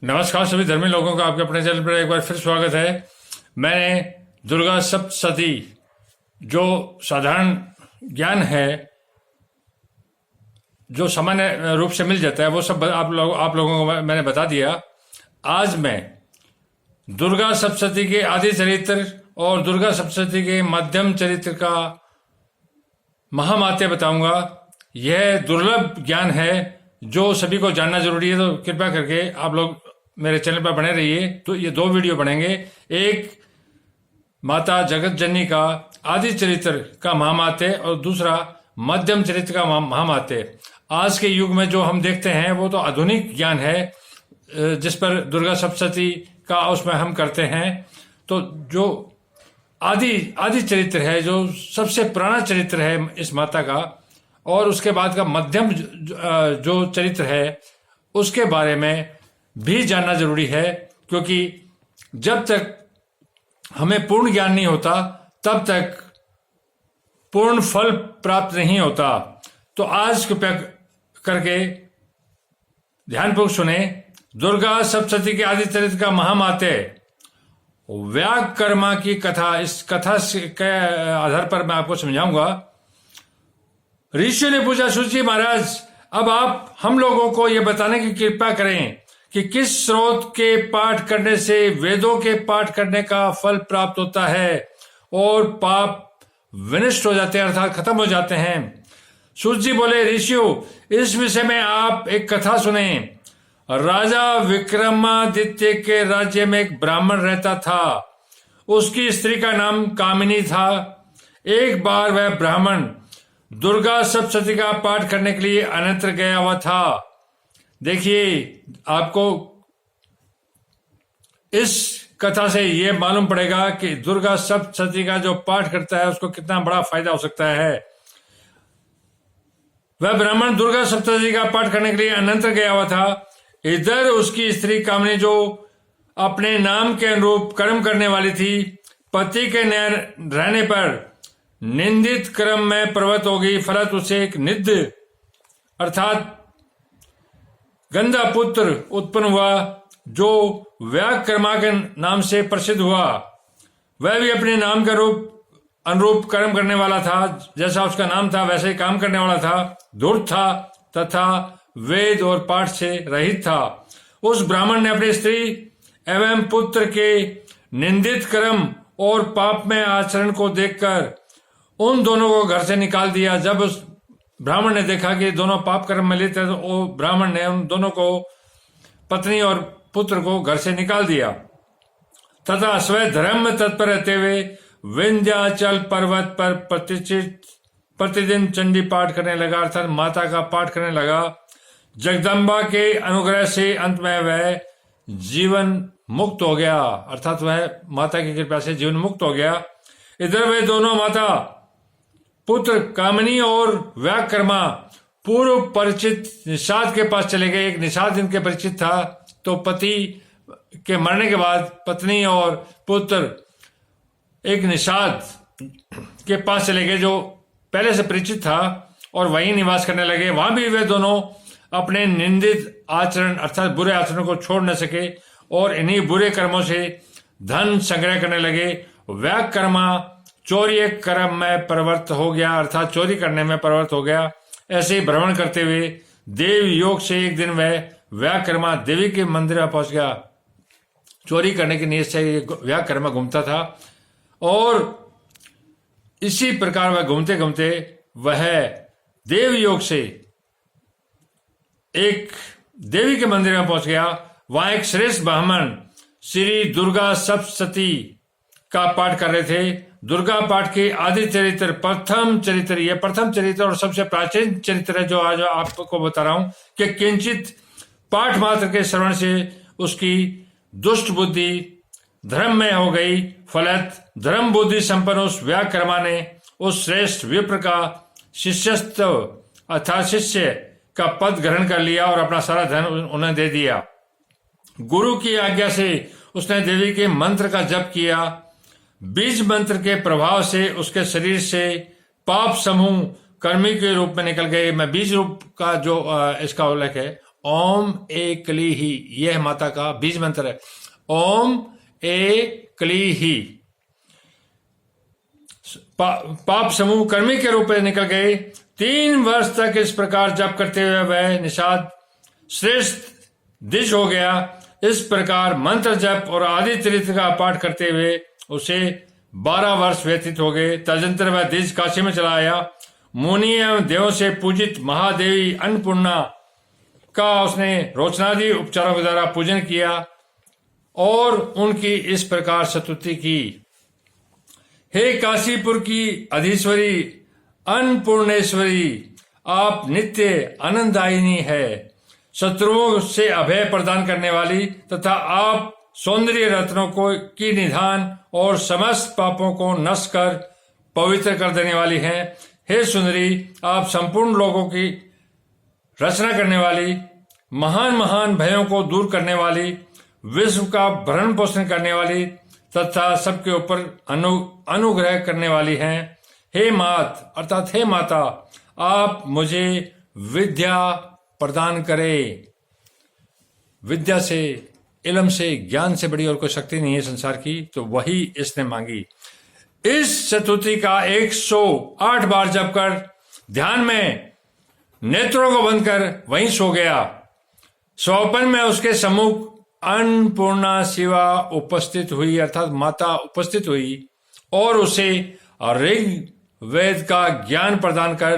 नमस्कार सभी धर्मी लोगों का आपके अपने चैनल पर एक बार फिर स्वागत है। मैंने दुर्गा सप्तशती जो साधारण ज्ञान है, जो सामान्य रूप से मिल जाता है, वो सब आप लोगों को मैंने बता दिया। आज मैं दुर्गा सप्तशती के आदि चरित्र और दुर्गा सप्तशती के मध्यम चरित्र का महामात्य बताऊंगा। यह दुर्लभ ज्ञान है जो सभी को जानना जरूरी है, तो कृपया करके आप लोग मेरे चैनल पर बने रहिए। तो ये दो वीडियो बनेंगे, एक माता जगत जननी का आदि चरित्र का महामात्य और दूसरा मध्यम चरित्र का महामात्य। आज के युग में जो हम देखते हैं वो तो आधुनिक ज्ञान है, जिस पर दुर्गा सप्तशती का उसमें हम करते हैं। तो जो आदि चरित्र है, जो सबसे पुराना चरित्र है इस माता का, और उसके बाद का मध्यम जो चरित्र है उसके बारे में भी जानना जरूरी है, क्योंकि जब तक हमें पूर्ण ज्ञान नहीं होता तब तक पूर्ण फल प्राप्त नहीं होता। तो आज कृपया करके ध्यानपूर्वक सुने दुर्गा सप्तशती के आदि चरित्र का महामात्य, व्याकर्मा की कथा। इस कथा के आधार पर मैं आपको समझाऊंगा। ऋषि ने पूछा, सूची महाराज, अब आप हम लोगों को यह बताने की कृपा करें कि किस स्रोत के पाठ करने से वेदों के पाठ करने का फल प्राप्त होता है और पाप विनष्ट हो जाते हैं, अर्थात खत्म हो जाते हैं। सूत जी बोले, ऋषियों, इस विषय में आप एक कथा सुने। राजा विक्रमादित्य के राज्य में एक ब्राह्मण रहता था। उसकी स्त्री का नाम कामिनी था। एक बार वह ब्राह्मण दुर्गा सप्तशती का पाठ करने के लिए अन्यत्र गया हुआ था। देखिए, आपको इस कथा से यह मालूम पड़ेगा कि दुर्गा सप्तशती का जो पाठ करता है उसको कितना बड़ा फायदा हो सकता है। वह ब्राह्मण दुर्गा सप्तशती का पाठ करने के लिए अन्यत्र गया हुआ था। इधर उसकी स्त्री कामिनी, जो अपने नाम के अनुरूप कर्म करने वाली थी, पति के न रहने पर निंदित कर्म में प्रवृत्त हो गई। फलत उसे एक निध अर्थात गंदा पुत्र उत्पन्न हुआ, जो व्याकर्मा के नाम से प्रसिद्ध हुआ। वह भी अपने नाम के अनुरूप कर्म करने वाला था। जैसा उसका नाम था वैसे ही काम करने वाला था। धूर्त था तथा वेद और पाठ से रहित था। उस ब्राह्मण ने अपनी स्त्री एवं पुत्र के निंदित कर्म और पाप में आचरण को देखकर उन दोनों को घर से निकाल दिया। जब उस ब्राह्मण ने देखा कि दोनों पाप कर्म में लिप्त हैं, तो वो ब्राह्मण ने उन दोनों को, पत्नी और पुत्र को, घर से निकाल दिया तथा स्वयं धर्म में तत्पर रहते हुए विंध्याचल पर्वत पर प्रतिदिन चंडी पाठ करने लगा, अर्थात माता का पाठ करने लगा। जगदम्बा के अनुग्रह से अंत में वह जीवन मुक्त हो गया, अर्थात वह माता की कृपा से जीवन मुक्त हो गया। इधर वे दोनों माता पुत्र कामिनी और व्याकर्मा पूर्व परिचित निषाद के पास चले गए। एक निषाद इनके परिचित था, तो पति के मरने के बाद पत्नी और पुत्र एक निषाद के पास चले गए, जो पहले से परिचित था, और वहीं निवास करने लगे। वहां भी वे दोनों अपने निंदित आचरण अर्थात बुरे आचरण को छोड़ न सके और इन्हीं बुरे कर्मों से धन संग्रह करने लगे। व्याकर्मा चोरी कर्म में प्रवृत्त हो गया, अर्थात चोरी करने में प्रवृत्त हो गया। ऐसे ही भ्रमण करते हुए देव योग से एक दिन वह व्याकर्मा देवी के मंदिर में पहुंच गया। चोरी करने की नीयत से व्याकर्मा घूमता था, और इसी प्रकार वह घूमते घूमते वह देव योग से एक देवी के मंदिर में पहुंच गया। वहां एक श्रेष्ठ ब्राह्मण श्री दुर्गा सप्तशती का पाठ कर रहे थे। दुर्गा पाठ के आदि चरित्र, प्रथम चरित्र, यह प्रथम चरित्र और सबसे प्राचीन चरित्र है जो आज आपको बता रहा हूं, कि किंचित पाठ मात्र के श्रवण से उसकी दुष्ट बुद्धि धर्म में हो गई। फलत धर्म बुद्धि संपन्न उस व्याकर्मा ने उस श्रेष्ठ विप्र का शिष्यस्थ अर्थात शिष्य का पद ग्रहण कर लिया और अपना सारा धन उन्हें दे दिया। गुरु की आज्ञा से उसने देवी के मंत्र का जप किया। बीज मंत्र के प्रभाव से उसके शरीर से पाप समूह कर्मी के रूप में निकल गए। मैं बीज रूप का जो इसका उल्लेख है ओम ए क्ली ही, यह माता का बीज मंत्र है। ओम ए क्ली ही। पाप समूह कर्मी के रूप में निकल गए। 3 वर्ष तक इस प्रकार जप करते हुए वह निषाद श्रेष्ठ द्विज हो गया। इस प्रकार मंत्र जप और आदि चरित्र का पाठ करते हुए उसे 12 वर्ष व्यतीत हो गए। तदनंतर वह द्विज काशी में चला आया। मुनि एवं देवों से पूजित महादेवी अन्नपूर्णा का उसने रोचनादि उपचारों के द्वारा पूजन किया और उनकी इस प्रकार स्तुति की। हे काशीपुर की अधीश्वरी अन्नपूर्णेश्वरी, आप नित्य आनंददायिनी है, शत्रुओं से अभय प्रदान करने वाली तथा आप सौंदर्य रत्नों को की निधान और समस्त पापों को नष्ट कर पवित्र कर देने वाली हैं। हे सुंदरी, आप संपूर्ण लोगों की रचना करने वाली, महान महान भयों को दूर करने वाली, विश्व का भरण पोषण करने वाली तथा सबके ऊपर अनुग्रह करने वाली हैं। हे मात अर्थात हे माता, आप मुझे विद्या प्रदान करें। विद्या से, इल्म से, ज्ञान से बड़ी और कोई शक्ति नहीं है संसार की, तो वही इसने मांगी। इस स्तुति का 108 बार जप कर ध्यान में नेत्रों को बंद कर वहीं सो गया। स्वप्न में उसके सम्मुख अन्नपूर्णा शिवा उपस्थित हुई, अर्थात माता उपस्थित हुई और उसे ऋग वेद का ज्ञान प्रदान कर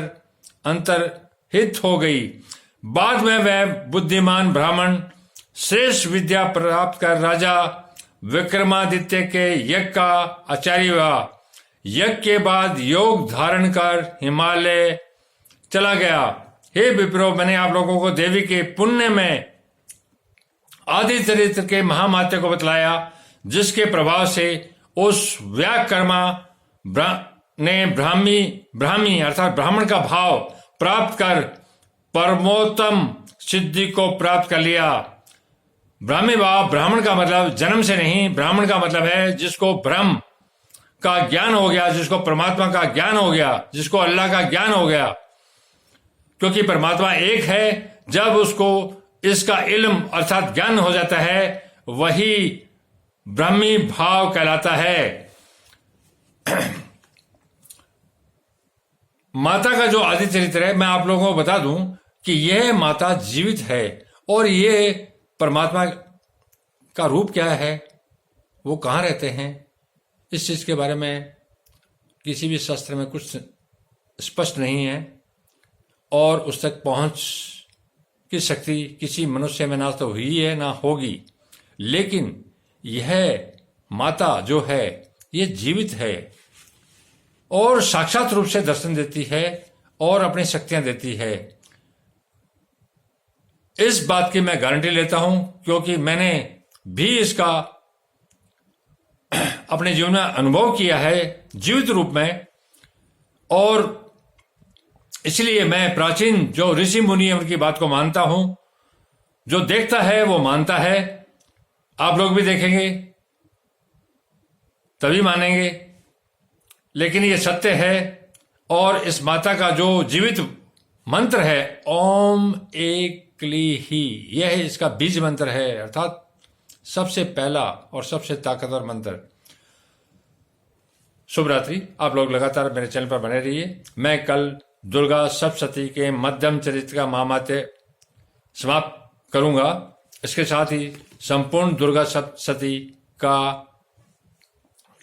अंतर्हित हो गई। बाद में वह बुद्धिमान ब्राह्मण श्रेष्ठ विद्या प्राप्त कर राजा विक्रमादित्य के यज्ञ का आचार्य हुआ। यज्ञ के बाद योग धारण कर हिमालय चला गया। हे विप्रो, मैंने आप लोगों को देवी के पुण्य में आदि चरित्र के महामात्य को बतलाया, जिसके प्रभाव से उस व्याकर्मा ने ब्राह्मी अर्थात ब्राह्मण का भाव प्राप्त कर परमोत्तम सिद्धि को प्राप्त कर लिया। ब्राह्मी भाव, ब्राह्मण का मतलब जन्म से नहीं, ब्राह्मण का मतलब है जिसको ब्रह्म का ज्ञान हो गया, जिसको परमात्मा का ज्ञान हो गया, जिसको अल्लाह का ज्ञान हो गया। क्योंकि परमात्मा एक है, जब उसको इसका इल्म अर्थात ज्ञान हो जाता है, वही ब्राह्मी भाव कहलाता है। माता का जो आदि चरित्र है, मैं आप लोगों को बता दूं कि यह माता जीवित है और ये परमात्मा का रूप क्या है, वो कहाँ रहते हैं, इस चीज के बारे में किसी भी शास्त्र में कुछ स्पष्ट नहीं है और उस तक पहुंच की शक्ति किसी मनुष्य में ना तो हुई है ना होगी। लेकिन यह माता जो है ये जीवित है और साक्षात रूप से दर्शन देती है और अपनी शक्तियां देती है। इस बात की मैं गारंटी लेता हूं, क्योंकि मैंने भी इसका अपने जीवन में अनुभव किया है जीवित रूप में। और इसलिए मैं प्राचीन जो ऋषि मुनि है उनकी बात को मानता हूं। जो देखता है वो मानता है। आप लोग भी देखेंगे तभी मानेंगे, लेकिन ये सत्य है। और इस माता का जो जीवित मंत्र है ओम एक क्ली ही, यह इसका बीज मंत्र है, अर्थात सबसे पहला और सबसे ताकतवर मंत्र। शुभ रात्रि। आप लोग लगातार मेरे चैनल पर बने रहिए। मैं कल दुर्गा सप्तशती के मध्यम चरित्र का महामात्य समाप्त करूंगा। इसके साथ ही संपूर्ण दुर्गा सप्तशती का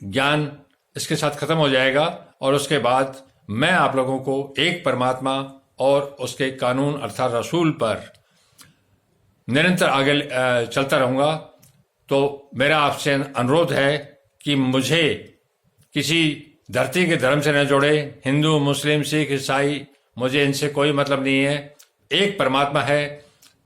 ज्ञान इसके साथ खत्म हो जाएगा और उसके बाद मैं आप लोगों को एक परमात्मा और उसके कानून अर्थात रसूल पर निरंतर आगे चलता रहूंगा। तो मेरा आपसे अनुरोध है कि मुझे किसी धरती के धर्म से न जोड़े। हिंदू, मुस्लिम, सिख, ईसाई, मुझे इनसे कोई मतलब नहीं है। एक परमात्मा है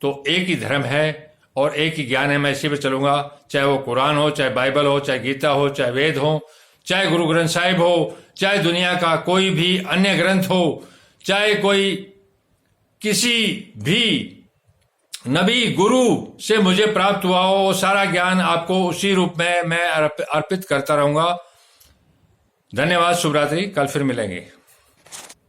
तो एक ही धर्म है और एक ही ज्ञान है। मैं इसी पे चलूंगा, चाहे वो कुरान हो, चाहे बाइबल हो, चाहे गीता हो, चाहे वेद हो, चाहे गुरु ग्रंथ साहिब हो, चाहे दुनिया का कोई भी अन्य ग्रंथ हो, चाहे कोई किसी भी नबी गुरु से मुझे प्राप्त हुआ हो, वो सारा ज्ञान आपको उसी रूप में मैं अर्पित करता रहूंगा। धन्यवाद। शुभ रात्रि। कल फिर मिलेंगे।